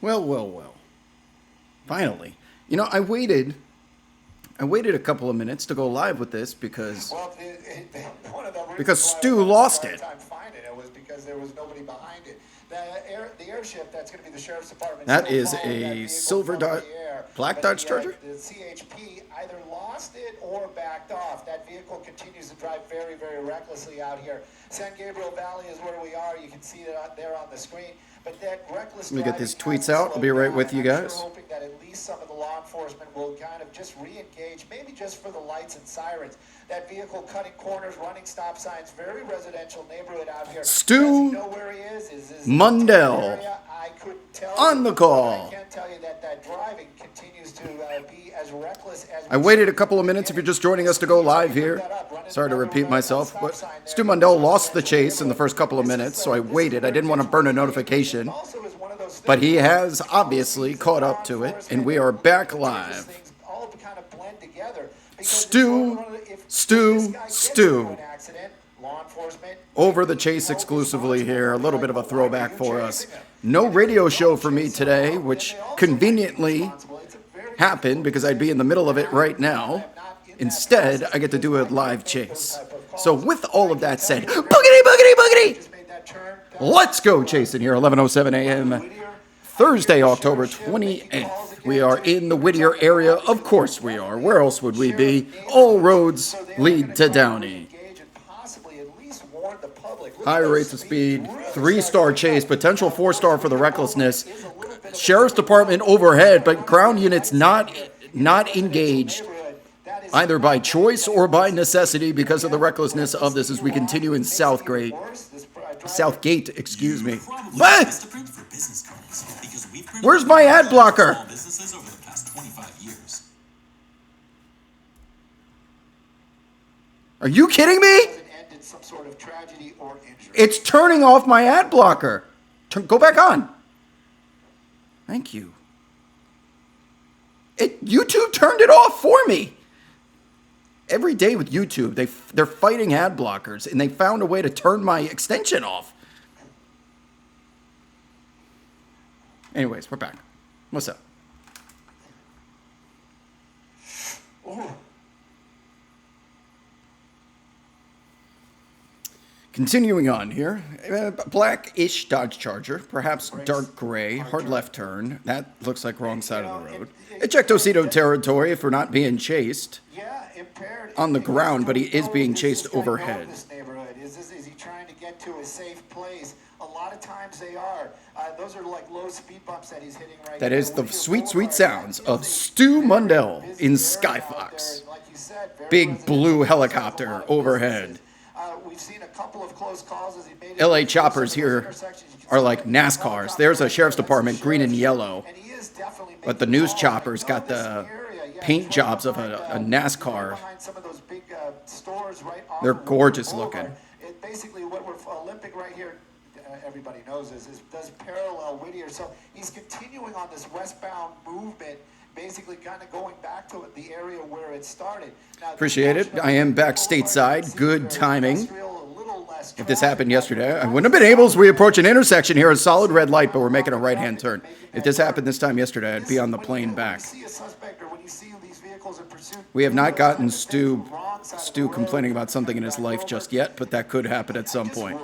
Well, well, well. Finally. You know, I waited a couple of minutes to go live with this because Well, one of the because reasons why I Stu had such a lost hard it. time finding it was because there was nobody behind it. The airship, that's going to be the sheriff's department, That still is following that a vehicle silver from dot the air. black But Dodge Charger? the CHP either lost it or backed off. That vehicle continues to drive very, very recklessly out here. San Gabriel Valley is where we are. You can see it out there on the screen. But that reckless Let me get driving these tweets hasn't out. I'll be slowed right down, with and you I'm sure guys. hoping that at least some of the law enforcement will kind of just re-engage, maybe just for the lights and sirens. That vehicle cutting corners, running stop signs, very residential neighborhood out here. Stu Does he know where he is? Is this Mundell area? I couldn't tell on you, the but call. I can tell you that that driving continues to be as reckless as I we waited a see couple from of the minutes if you're beginning. just joining The us to go speeds, live let me bring here. that up. Running Sorry to another repeat myself, stop but sign there Stu from this Mundell lost the residential chase in the neighborhood. first couple of This minutes, is so I this is waited. I where it didn't want to gets burn a really dangerous. notification, It also is one of those but things he where has all the obviously seasoned caught law up to it, and enforcement we and are back intelligence live. things all kind of blend together. Because it's Stu, if this guy gets into Stu. an accident, law enforcement Over the may be chase held exclusively responsible. here. A They'll be little like, bit of a well, why were throwback you for us. chasing him? No And if they radio show don't for me chase him, today, well, then which they also might be conveniently responsible. It's a very happened difficult because I'd be in the middle of it right now. Instead, I get to do a live chase. So with all of that said, boogity, boogity, boogity! Let's go chasing here, 11:07 a.m. Thursday, October 28th. We are in the Whittier area. Of course we are. Where else would we be? All roads lead to Downey. High rates of speed, 3-star chase, potential 4-star for the recklessness. Sheriff's Department overhead, but ground units not engaged either by choice or by necessity because of the recklessness of this as we continue in Southgate, excuse me. What? Where's my ad blocker? Are you kidding me? It's turning off my ad blocker. Go back on. Thank you. YouTube turned it off for me. Every day with YouTube, they're fighting ad blockers, and they found a way to turn my extension off. Anyways, we're back. What's up? Continuing on here, blackish Dodge Charger, perhaps dark gray, hard left turn. That looks like wrong side of the road. Ejecto Seato territory if we're not being chased on the ground, but he is being chased overhead. Is he trying to get to a safe place? A lot of times they are. Those are like low speed bumps that he's hitting right That now. is the sweet, sweet sounds of Stu Mundell in Skyfox. Big blue helicopter overhead. We've seen a couple of close calls as he made LA choppers here are like NASCARs. There's a sheriff's department, green and yellow. But the news choppers got the paint jobs of a NASCAR. They're gorgeous looking. Basically, what we're Olympic right here, everybody knows is does parallel Whittier. So he's continuing on this westbound movement, basically kind of going back to the area where it started. Now, appreciate it. I am back stateside. Good timing. If this happened yesterday, I wouldn't have been able as we approach an intersection here, a solid red light, but we're making a right-hand turn. If this happened this time yesterday, I'd be on the plane back. We have not gotten Stu complaining about something in his life just yet, but that could happen at some point.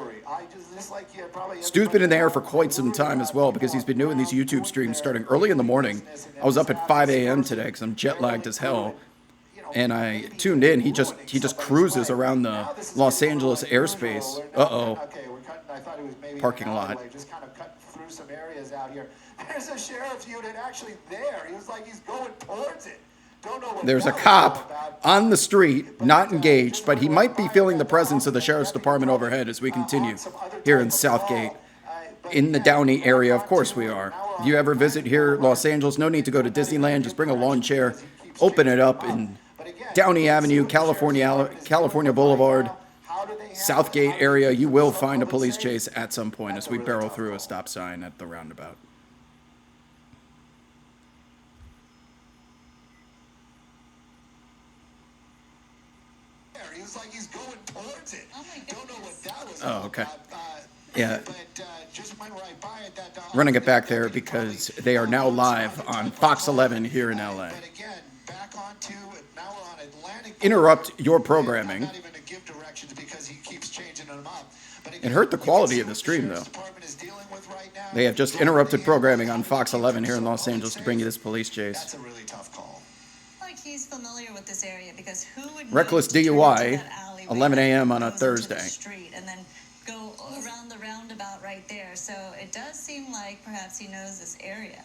Stu's been in the air for quite some time as well because he's been doing these YouTube streams starting early in the morning. I was up at 5 a.m. today because I'm jet lagged as hell. And I tuned in. He just cruises around the Los Angeles airspace. Uh-oh. Parking lot. Just kind of cut through some areas out here. There's a sheriff's unit actually there. He was like he's going towards it. There's a cop on the street, not engaged, but he might be feeling the presence of the sheriff's department overhead as we continue here in Southgate. In the Downey area, of course we are. If you ever visit here, Los Angeles, no need to go to Disneyland. Just bring a lawn chair, open it up in Downey Avenue, California Boulevard, Southgate area. You will find a police chase at some point as we barrel through a stop sign at the roundabout. He was like he's going towards it. Oh my goodness. Don't know what that was. Oh, okay. Yeah. But just went right by it. Running it back there because they are now live on Fox 11 here in LA. But again, back onto now we're on Atlantic. Interrupt your I'm programming. not even gonna give directions because he keeps changing them up. But again, It hurt the you can quality see of the what stream, Sheriff's though. Department is dealing with right now. They have just interrupted programming on Fox 11 here in Los Angeles to bring you this police chase. That's a really tough call. Like he's familiar with this area because who would Reckless know to turn DUI, into that alleyway 11 a.m. that on a goes into the Thursday. street and then go around the roundabout right there. So it does seem like perhaps he knows this area.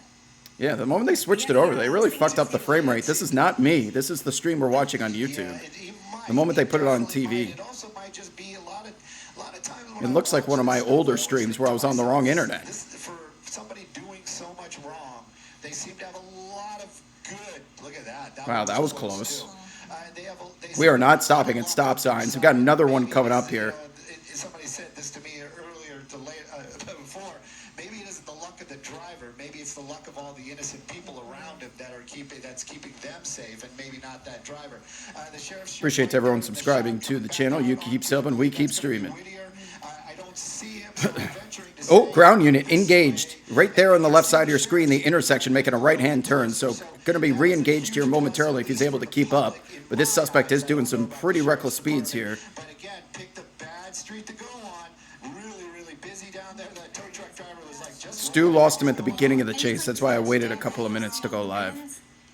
Yeah, the moment they switched it over, they really fucked up the frame rate. This is not me. This is the stream we're watching on YouTube. The moment they put it on TV. It also might just be a lot of times when It I looks like watch one of my this, older streams where I was on the wrong internet. For somebody doing so much wrong, they seem to have a lot of good. Look at that. Wow, that was too. close. They We are not stopping at stop signs. We've got another one coming up here. Somebody said this to me earlier before. Maybe it isn't the luck of the driver. Maybe it's the luck of all the innocent people around him that's keeping them safe, and maybe not that driver. The sheriff's Appreciate everyone subscribing to the channel. You keep subbing, we keep streaming. I don't see him venturing to Oh, say- ground unit engaged. Right there on the left side of your screen, the intersection, making a right-hand turn. So going to be re-engaged here momentarily if he's able to keep up. But this suspect is doing some pretty reckless speeds here. But again, picked a bad street to go on. Really busy down there. That tow truck driver was like just. Stu lost him at the beginning of the chase. That's why I waited a couple of minutes to go live.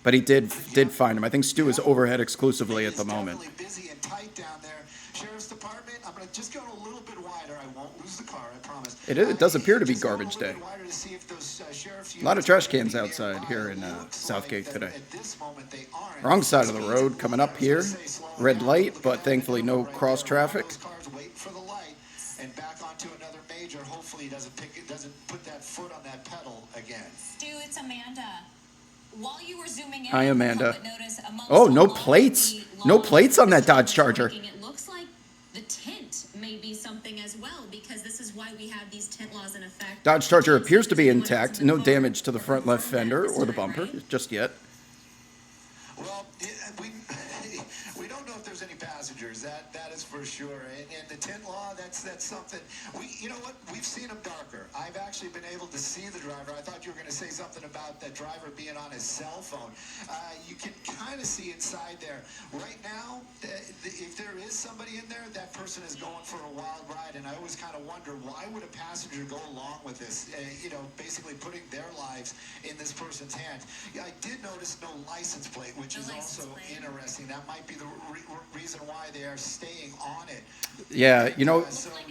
But he did find him. I think Stu is overhead exclusively at the moment. Definitely busy and tight down there. Sheriff's Department, I'm going to just go a little bit wider. I won't lose the car, I promise. It does appear to be Just go a garbage little day. bit wider to see if those, sheriff's A lot of units trash are cans maybe outside nearby. here in Looks Southgate like today. at this moment they aren't. Wrong side of the road coming up here. Red light, but thankfully no cross traffic. Those cars waiting for the light and back onto another major. Hopefully he doesn't put that foot on that pedal again. Stu, it's Amanda. While you were zooming in, Hi, Amanda. but notice amongst Oh, no all of plates. the No long plates on that Dodge cars Charger. parking, It looks like the tint may be something as well, because this is why we have these tint laws in effect. Dodge Charger appears to be Anyone else in intact. the No car damage to the will front left confirm that fender this or the time, bumper right? just yet. Well, we don't know if there's any passengers. That is for sure. And the tint law, that's something. You know what? We've seen them darker. I've actually been able to see the driver. I thought you were going to say something about the driver being on his cell phone. You can kind of see inside there. Right now, if there is somebody in there, that person is going for a wild ride. And I always kind of wonder, why would a passenger go along with this? Basically putting their lives in this person's hands. Yeah, I did notice no license plate, which No is license also plate. interesting. That might be the reason why they are staying on it. Yeah,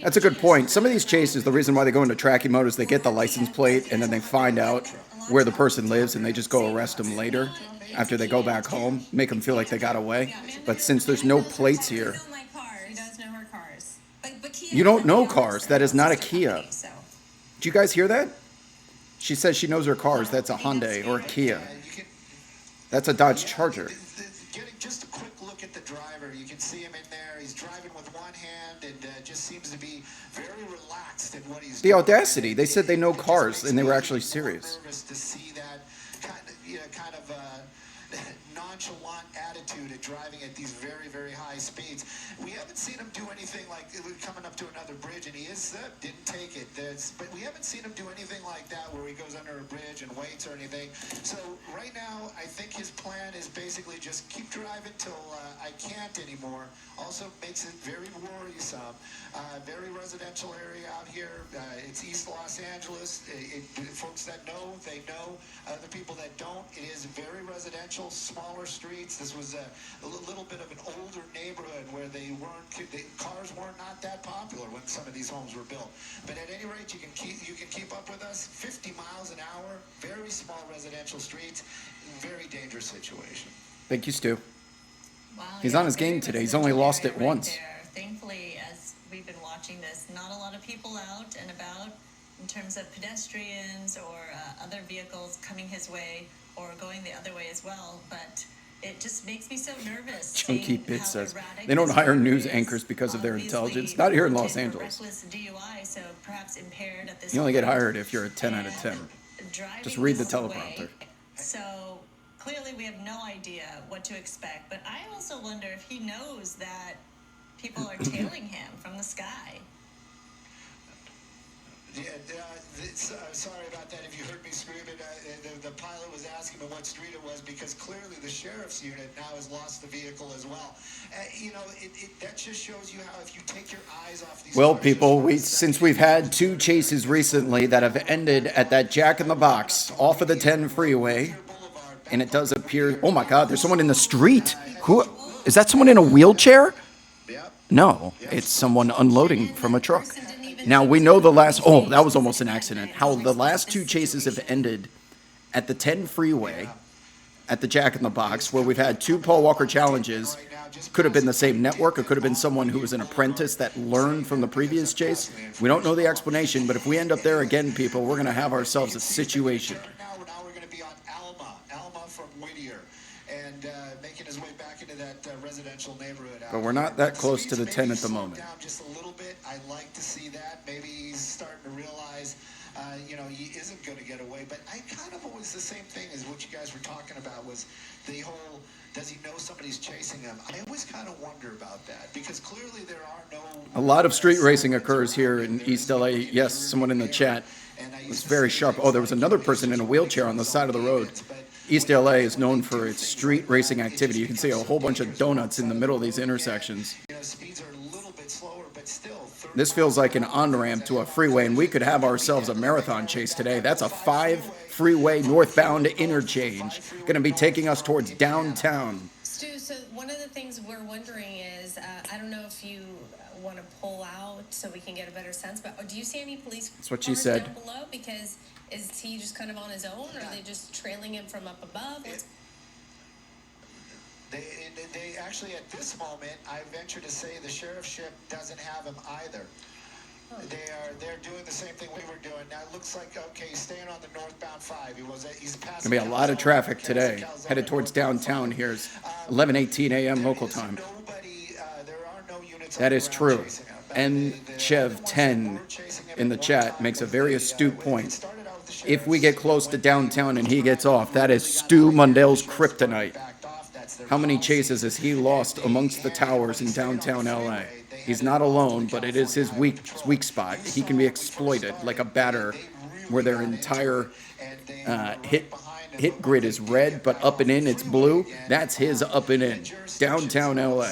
that's a good point. Some of these chases, the reason why they go into tracking mode is they get the license plate and then they find out where the person lives and they just go arrest them later after they go back home, make them feel like they got away. But since there's no plates here, know my cars. He does know her cars. But Kia you don't has know the cars. That is not a Kia. So do you guys hear that? She says she knows her cars. That's a Hyundai or a Kia. You can That's a Dodge Charger. getting just a quick look at the driver. You can see him in there. He's driving with one hand and just seems to be very relaxed in what he's The doing. audacity. They said they know It just cars makes and they me were actually more serious. nervous to see that kind of nonchalant attitude at driving at these very high speeds. We haven't seen him do anything like coming up to another bridge, and he didn't take it. But we haven't seen him do anything like that where he goes under a bridge and waits or anything. So right now, I think his plan is basically just keep driving till I can't anymore. Also makes it very worrisome. Very residential area out here. It's East Los Angeles. Folks that know, they know. Other people that don't, it is very residential, smaller streets. This was a little bit of an older neighborhood where cars were not that popular when some of these homes were built. But at any rate, you can keep up with us. 50 miles an hour, very small residential streets, very dangerous situation. Thank you, Stu. wow, He's yeah, on his very game today. He's only lost it residential area once. right there. Thankfully, as we've been watching this, not a lot of people out and about in terms of pedestrians or other vehicles coming his way or going the other way as well. But it just makes me so nervous. Chunky seeing Bit how says erratic they don't this hire road news is. anchors because of their Obviously intelligence. Not here in Los wanted for Angeles. Reckless DUI, so perhaps impaired at this You only get point. hired if you're a 10 out of 10. And driving Just read the this way, teleprompter. So clearly we have no idea what to expect. But I also wonder if he knows that people are tailing him from the sky. Sorry about that. If you heard me screaming, the pilot was asking me what street it was because clearly the sheriff's unit now has lost the vehicle as well. That just shows you how if you take your eyes off these. Well, cars people, just for a since second, we've had 2 chases recently that have ended at that Jack in the Box off of the 10 freeway, and it does appear, oh my God, there's someone in the street. Who is that? Someone in a wheelchair? Yep. No, it's someone unloading from a truck. Now we know the last, oh, that was almost an accident. How the last 2 chases have ended at the 10 freeway, at the Jack in the Box, where we've had 2 Paul Walker challenges. Could have been the same network, or could have been someone who was an apprentice that learned from the previous chase. We don't know the explanation, but if we end up there again, people, we're going to have ourselves a situation. Now we're going to be on Alma from Whittier, and making his way back into that residential neighborhood. But we're not that close to the 10 at the moment. Down just a little bit. I'd like to see that. Maybe he's starting to realize, he isn't going to get away. But I kind of always the same thing as what you guys were talking about was the whole. Does he know somebody's chasing him? I always kind of wonder about that because clearly there are no. A lot of street racing occurs here in East LA. Yes, someone in the chat was very sharp. Oh, there was another person in a wheelchair on the side of the road. East LA is known for its street racing activity. You can see a whole bunch of donuts in the middle of these intersections. Speeds are a little bit slower, but still. This feels like an on-ramp to a freeway, and we could have ourselves a marathon chase today. That's a 5-freeway northbound interchange. Going to be taking us towards downtown. Stu, so one of the things we're wondering is, I don't know if you want to pull out so we can get a better sense, but do you see any police That's what she cars said. down below? Because is he just kind of on his own, or are they just trailing him from up above? They actually, at this moment, I venture to say the sheriff's ship doesn't have him either. They're doing the same thing we were doing. Now it looks like, okay, he's staying on the northbound 5. He's passing. Going to be a lot of traffic today, headed towards downtown. Here's 11:18 a.m. local time. There are no units. That is true. And Chev10 in the chat makes a very astute point. If we get close to downtown and he gets off, that is Stu Mundell's kryptonite. How many chases has he lost amongst the towers in downtown LA? He's not alone, but it is his weak spot. He can be exploited like a batter where their entire hit grid is red, but up and in it's blue. That's his up and in. Downtown LA.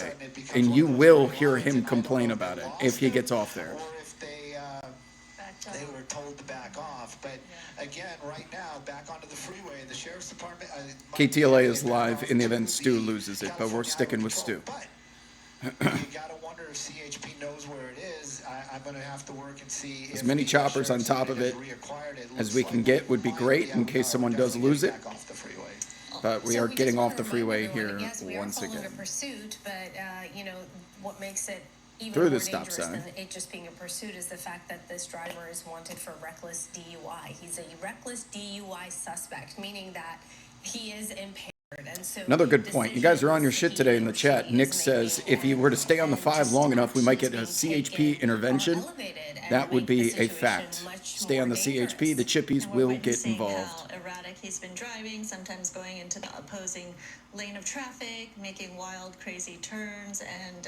And you will hear him complain about it if he gets off there. Or if they were told to back off. But again, right now, back onto the freeway, the sheriff's department. KTLA is live in the event Stu loses it, but we're sticking with Stu. But you gotta wonder if CHP knows where it is. I'm gonna have to work and see As many choppers on top of it as we can get would be great in case someone does lose it. But we are getting off the freeway here once again. Pursuit, but what makes it even Through more the stop dangerous sign. than it just being a pursuit is the fact that this driver is wanted for reckless DUI. He's a reckless DUI suspect, meaning that he is impaired. And so Another good point. You guys are on your shit today in the chat. Nick says if he were to stay on the 5 long enough, we might get a CHP intervention. That would be a fact. Stay on the CHP, the chippies And will we're get witnessing involved. How erratic he's been driving, sometimes going into the opposing lane of traffic, making wild, crazy turns, and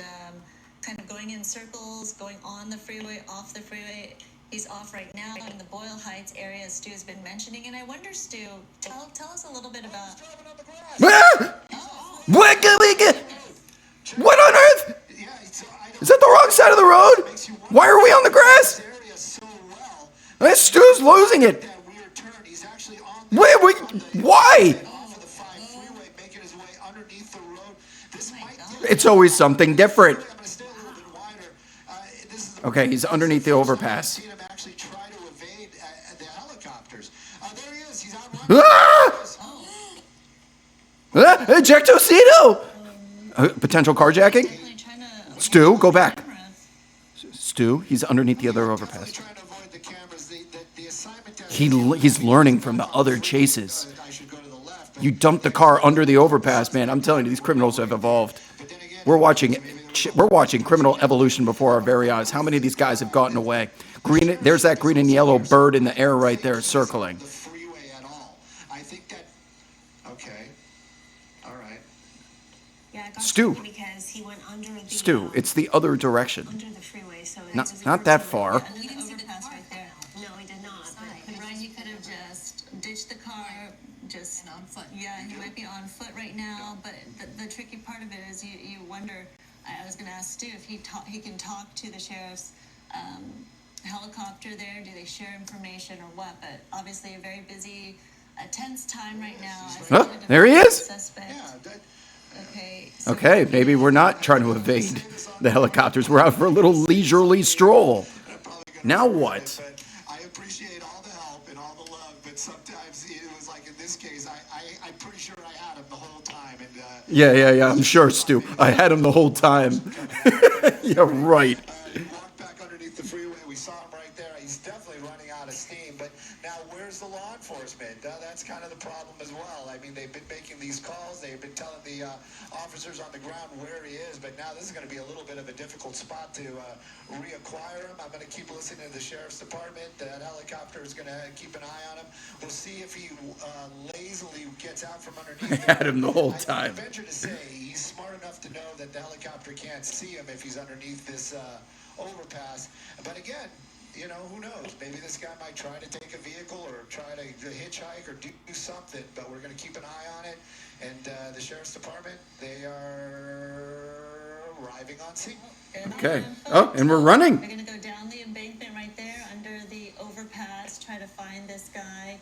kind of going in circles, going on the freeway, off the freeway. He's off right now in the Boyle Heights area, Stu has been mentioning. And I wonder, Stu, tell us a little bit about. Ah! What can we get? What on earth? Is that the wrong side of the road? Why are we on the grass? Stu's losing it. Wait, why? It's always something different. Okay, he's underneath the overpass. Ejecto Seato! Potential carjacking? Stu, go back. Stu, he's underneath the other overpass. He's learning from the other chases. You dumped the car under the overpass, man. I'm telling you, these criminals have evolved. We're watching criminal evolution before our very eyes. How many of these guys have gotten away? Green, there's that green and yellow bird in the air right there circling. Stu. Because he went under the, Stu, it's the other direction. under the freeway, so Not that far. Under the overpass right there. No, ditched the car, just And on foot. Yeah, he might be on foot right now. But the tricky part of it is you wonder. I was going to ask Stu if he can talk to the sheriff's helicopter there. Do they share information or what? But obviously a very busy, tense time right now. As Oh, trying to there he find the is. Suspect. Yeah, Okay. So Okay, maybe we're not trying to evade the helicopters. We're out for a little leisurely stroll. Now what? But I appreciate all the help and all the love, but sometimes it was like in this case, I'm pretty sure I had him the whole time. And Yeah, I'm sure, Stu. I had him the whole time. Yeah, right. He walked back underneath the freeway. We saw him right there. He's definitely running out of steam. But now, where's the law enforcement? That's kind of the problem as well. I mean, they've been making these calls. They've been telling the officers on the ground where he is. But now this is going to be a little bit of a difficult spot to reacquire him. I'm going to keep listening to the sheriff's department. That helicopter is going to keep an eye on him. We'll see if he lazily gets out from underneath. I had him the whole I time. venture to say he's smart enough to know that the helicopter can't see him if he's underneath this overpass. But again, you know, who knows? Maybe this guy might try to take a vehicle or try to hitchhike or do something, but we're going to keep an eye on it. And the sheriff's department, they are arriving on scene. Okay. Oh, and we're running. We're going to go down the embankment right there under the overpass, try to find this guy,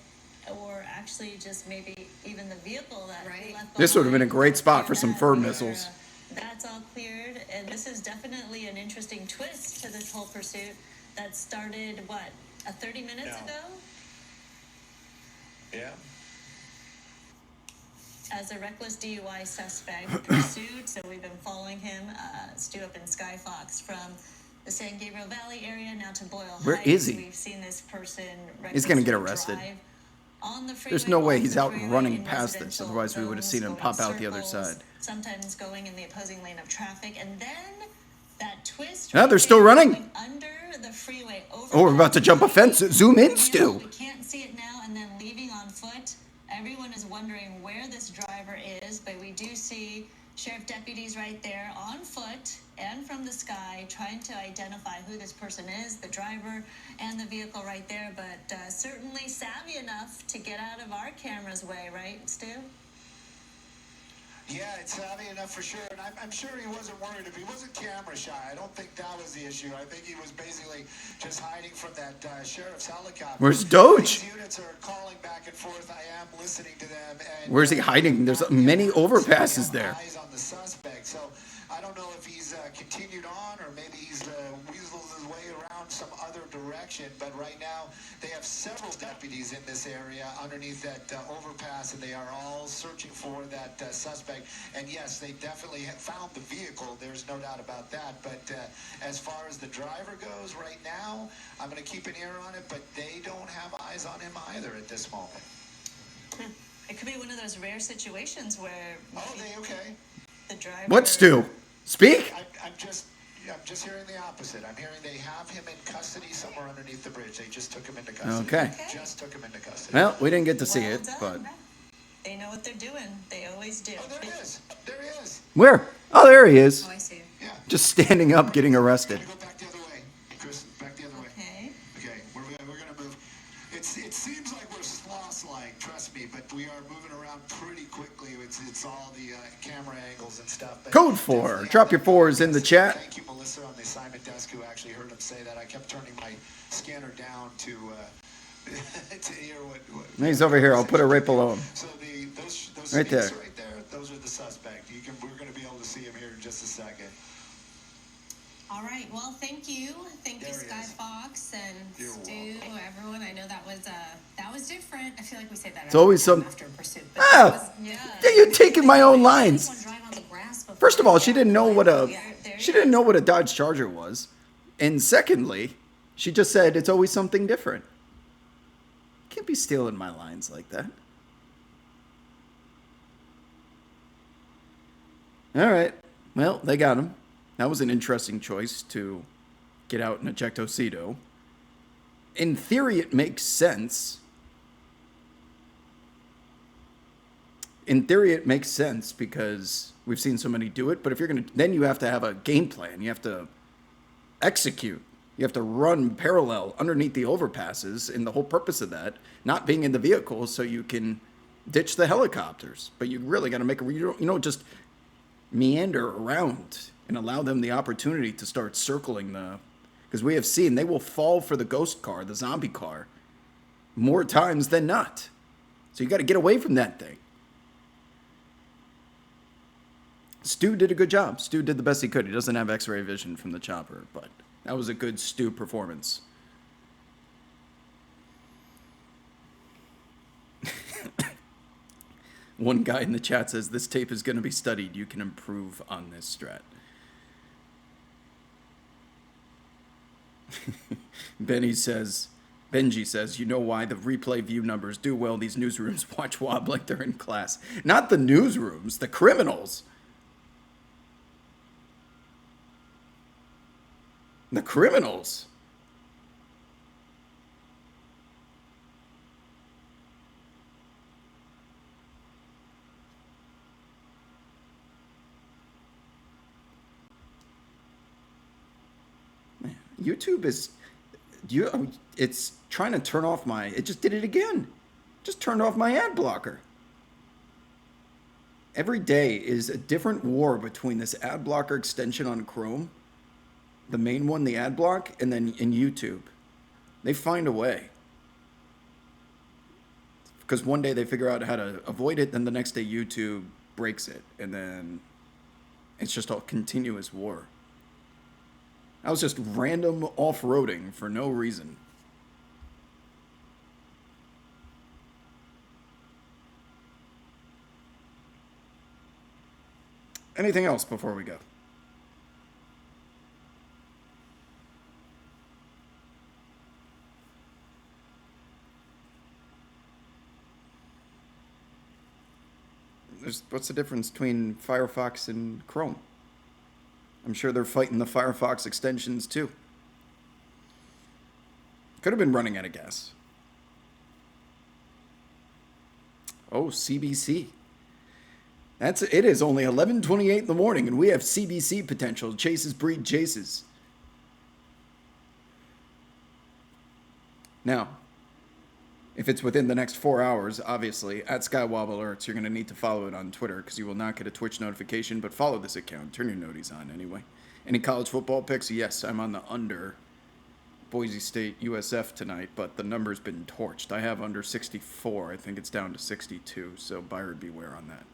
or actually just maybe even the vehicle that he left This would have been a behind. great spot for some That fur we are, missiles. That's all cleared, and this is definitely an interesting twist to this whole pursuit that started, 30 minutes No. ago? Yeah. As a reckless DUI suspect pursued, so we've been following him, Stu up in Sky Fox from the San Gabriel Valley area now to Boyle Where Heights. is he? We've seen this person He's gonna get recklessly arrested. drive on the freeway, There's no way off he's the out freeway running in past this, residential otherwise we would have zones, seen him going pop out the other circles, side. sometimes going in the opposing lane of traffic, and then that twist. Yeah, right they're still there, running. going under the freeway. Oh, we're about to jump a fence. Zoom in, We Stu. can't see it now, and then leaving on foot. Everyone is wondering where this driver is, but we do see sheriff deputies right there on foot and from the sky trying to identify who this person is, the driver and the vehicle right there, but certainly savvy enough to get out of our camera's way, right, Stu? Yeah, it's savvy enough for sure. And I'm sure he wasn't worried. If he wasn't camera shy, I don't think that was the issue. I think he was basically just hiding from that sheriff's helicopter. Where's Doge? These units are calling back and forth. I am listening to them. And Where's he hiding? There's many overpasses there. Eyes on the suspect. So I don't know if he's continued on or maybe he's weaseled his way around some other direction. But right now they have several deputies in this area underneath that overpass, and they are all searching for that suspect. And yes, they definitely have found the vehicle. There's no doubt about that. But as far as the driver goes right now, I'm going to keep an ear on it, but they don't have eyes on him either at this moment. It could be one of those rare situations where Oh, they okay? the driver... What, Stu? Speak? I'm just hearing the opposite. I'm hearing they have him in custody somewhere underneath the bridge. They just took him into custody. Okay. Just took him into custody. Well, we didn't get to see Well it, done. but... They know what they're doing. They always do. Oh, there he is. There he is. Where? Oh, there he is. Oh, I see. Yeah. Just standing up, getting arrested. Go back the other way. Chris, back the other way. Okay. Okay, we're going to move. It seems like we're sloth-like, trust me, but we are moving around pretty quickly. It's all the camera angles and stuff. But Code 4. Drop your 4s in the chat. Thank you, Melissa, on the assignment desk, who actually heard him say that. I kept turning my scanner down to to hear what He's over here. I'll put it right below him. So those Right there. stakes right there, those are the suspect. We're going to be able to see him here in just a second. All right. Well, thank you. Thank you, There he Sky is. Fox and You're Stu, everyone. I know that was different. I feel like we say that It's always every time some- after a pursuit. But Ah! that was, Yeah. You're taking my own I lines. just wanna drive on the grass before First of all, she I didn't know what a there she he didn't is. know what a Dodge Charger was, and secondly, she just said it's always something different. Can't be stealing my lines like that. All right, well, they got him. That was an interesting choice to get out in Ejecto Seato. In theory, it makes sense. In theory, it makes sense because we've seen so many do it. But if you're gonna, then you have to have a game plan. You have to execute. You have to run parallel underneath the overpasses, and the whole purpose of that, not being in the vehicle so you can ditch the helicopters. But you really got to make a, you don't just meander around and allow them the opportunity to start circling the, because we have seen they will fall for the ghost car, the zombie car, more times than not. So you got to get away from that thing. Stu did a good job. Stu did the best he could. He doesn't have x-ray vision from the chopper, but that was a good Stu performance. One guy in the chat says, this tape is going to be studied. You can improve on this strat. Benji says, you know why the replay view numbers do well. These newsrooms watch Wob like they're in class. Not the newsrooms, the criminals. The criminals. Man, YouTube is, it's trying to turn off my, it just did it again. Just turned off my ad blocker. Every day is a different war between this ad blocker extension on Chrome, the main one, the ad block, and then in YouTube. They find a way. Because one day they figure out how to avoid it, then the next day YouTube breaks it, and then it's just a continuous war. I was just random off-roading for no reason. Anything else before we go? What's the difference between Firefox and Chrome? I'm sure they're fighting the Firefox extensions too. Could have been running out of gas. Oh, CBC. It is only 11:28 in the morning, and we have CBC potential. Chases breed chases. Now, if it's within the next 4 hours, obviously, at Skywob Alerts, you're going to need to follow it on Twitter because you will not get a Twitch notification, but follow this account. Turn your noties on anyway. Any college football picks? Yes, I'm on the under Boise State USF tonight, but the number's been torched. I have under 64. I think it's down to 62, so buyer beware on that.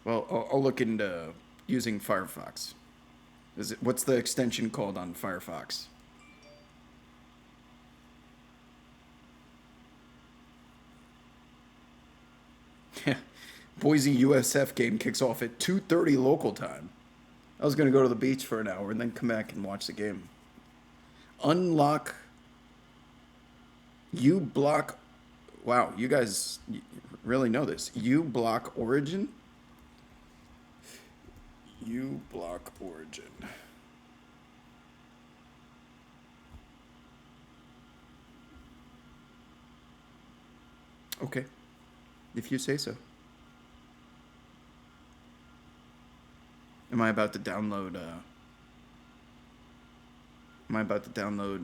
Well, I'll look into using Firefox. What's the extension called on Firefox? Yeah, Boise USF game kicks off at 2:30 local time. I was going to go to the beach for an hour and then come back and watch the game. Unlock uBlock. Wow, you guys really know this. uBlock Origin? uBlock Origin. Okay, if you say so. Am I about to download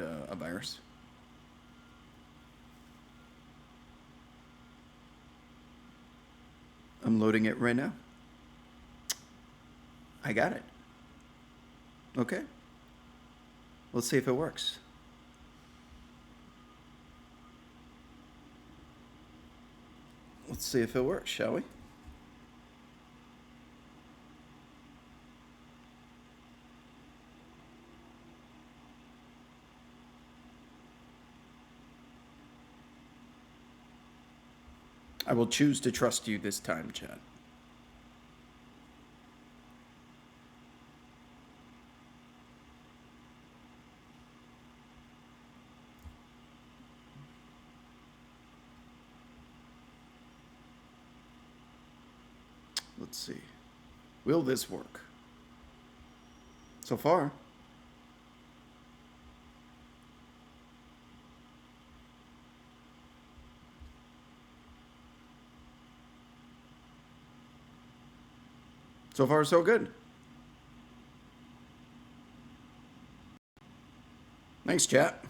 a virus? I'm loading it right now. I got it. Okay. Let's see if it works. Let's see if it works, shall we? I will choose to trust you this time, Chad. Let's see. Will this work? So far. So far, so good. Thanks, chat.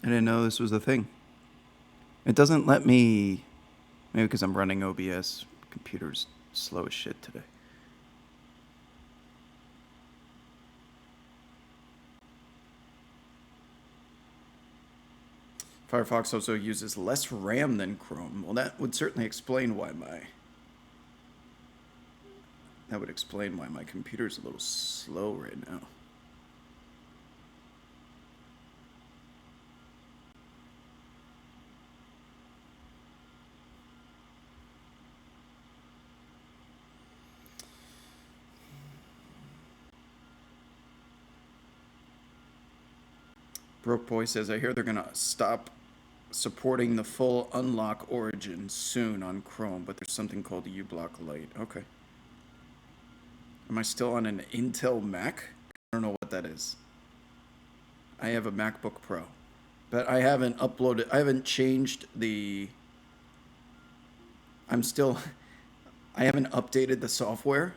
I didn't know this was a thing. It doesn't let me... Maybe because I'm running OBS. Computer's slow as shit today. Firefox also uses less RAM than Chrome. Well, that would certainly explain why my... That would explain why my computer's a little slow right now. Broke Boy says, I hear they're going to stop supporting the full unlock origin soon on Chrome, but there's something called the uBlock Lite. Okay. Am I still on an Intel Mac? I don't know what that is. I have a MacBook Pro, but I haven't uploaded, I haven't changed the, I'm still, I haven't updated the software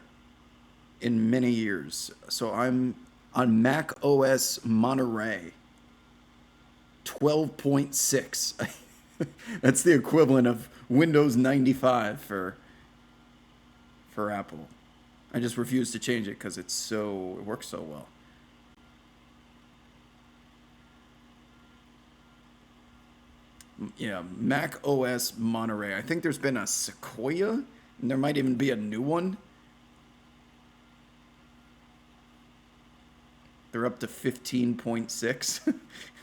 in many years. So I'm on Mac OS Monterey 12.6. That's the equivalent of Windows 95 for Apple. I just refuse to change it because it works so well. Yeah, Mac OS Monterey. I think there's been a Sequoia, and there might even be a new one. They're up to 15.6.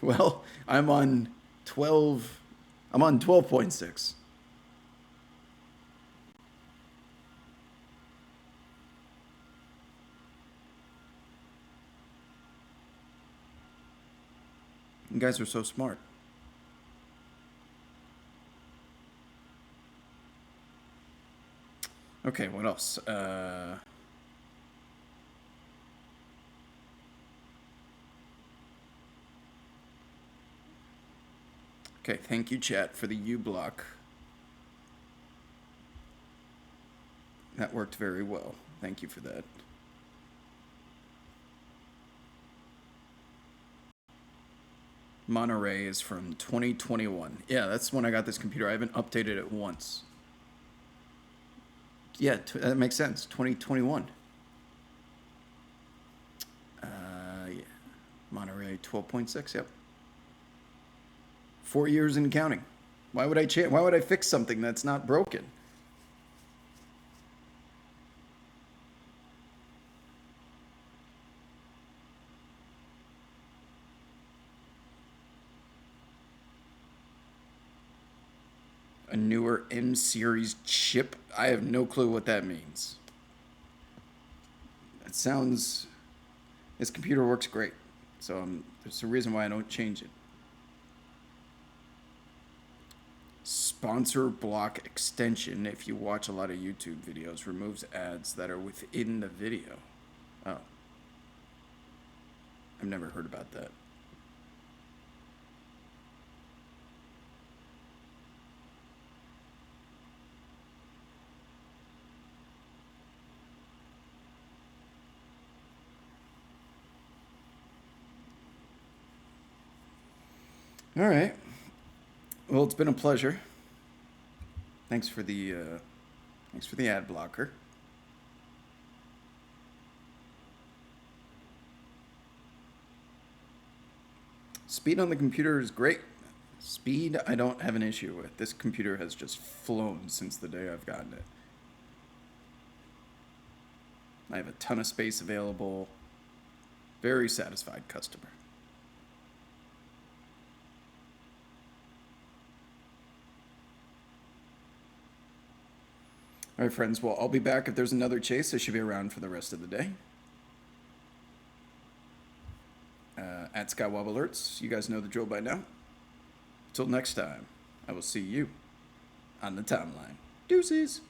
Well, I'm on 12. I'm on 12.6. You guys are so smart. Okay, what else? Okay, thank you, chat, for the uBlock. That worked very well. Thank you for that. Monterey is from 2021. Yeah, that's when I got this computer. I haven't updated it once. Yeah, that makes sense. 2021. Yeah. Monterey 12.6. Yep. 4 years and counting. Why would I change? Why would I fix something that's not broken? A newer M series chip? I have no clue what that means. It sounds... This computer works great. So there's a reason why I don't change it. Sponsor block extension, if you watch a lot of YouTube videos, removes ads that are within the video. Oh. I've never heard about that. All right. Well, it's been a pleasure. Thanks for the ad blocker. Speed on the computer is great. Speed, I don't have an issue with. This computer has just flown since the day I've gotten it. I have a ton of space available. Very satisfied customer. All right, friends. Well, I'll be back if there's another chase. I should be around for the rest of the day. at Skywob Alerts. You guys know the drill by now. Till next time, I will see you on the timeline. Deuces.